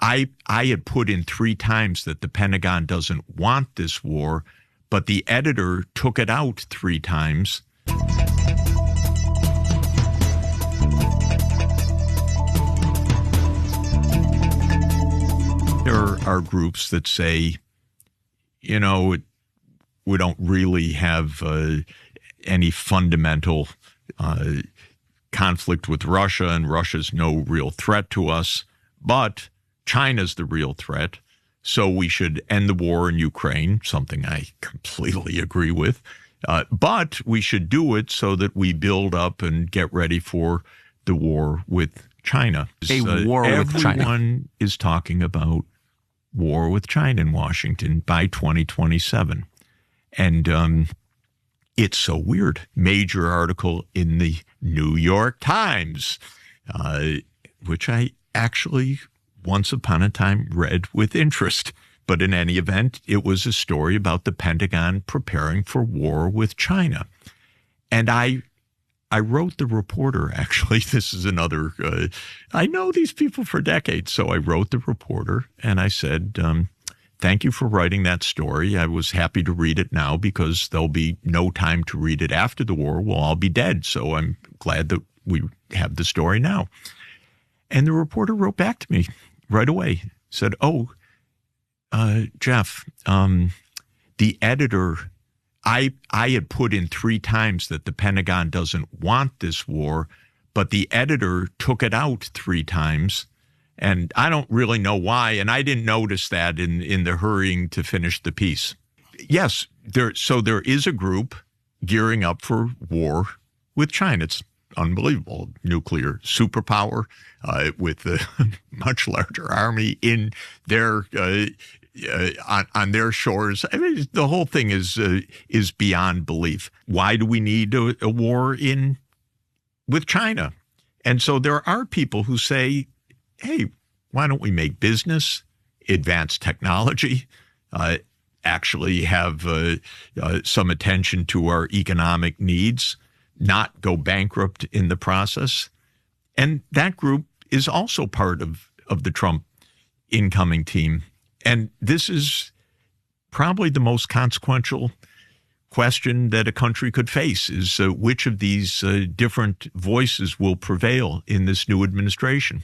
I had put in 3 times that the Pentagon doesn't want this war, but the editor took it out 3 times. There are groups that say, you know, we don't really have any fundamental conflict with Russia, and Russia's no real threat to us, but China's the real threat. So we should end the war in Ukraine, something I completely agree with. But we should do it so that we build up and get ready for the war with China. A war with China. Everyone is talking about war with China in Washington by 2027. And it's so weird. Major article in the New York Times, which I actually once upon a time read with interest. But in any event, it was a story about the Pentagon preparing for war with China. And I wrote the reporter, actually. This is another, I know these people for decades. So I wrote the reporter and I said, thank you for writing that story. I was happy to read it now because there'll be no time to read it after the war. We'll all be dead. So I'm glad that we have the story now. And the reporter wrote back to me right away, said, Jeff, the editor, I had put in 3 times that the Pentagon doesn't want this war, but the editor took it out 3 times. And I don't really know why. And I didn't notice that in the hurrying to finish the piece. Yes, there is a group gearing up for war with China. It's unbelievable. Nuclear superpower with a much larger army in their on their shores. I mean, the whole thing is beyond belief. Why do we need a war with China? And so there are people who say, hey, why don't we make business, advance technology, actually have some attention to our economic needs, not go bankrupt in the process? And that group is also part of the Trump incoming team. And this is probably the most consequential question that a country could face, is which of these different voices will prevail in this new administration.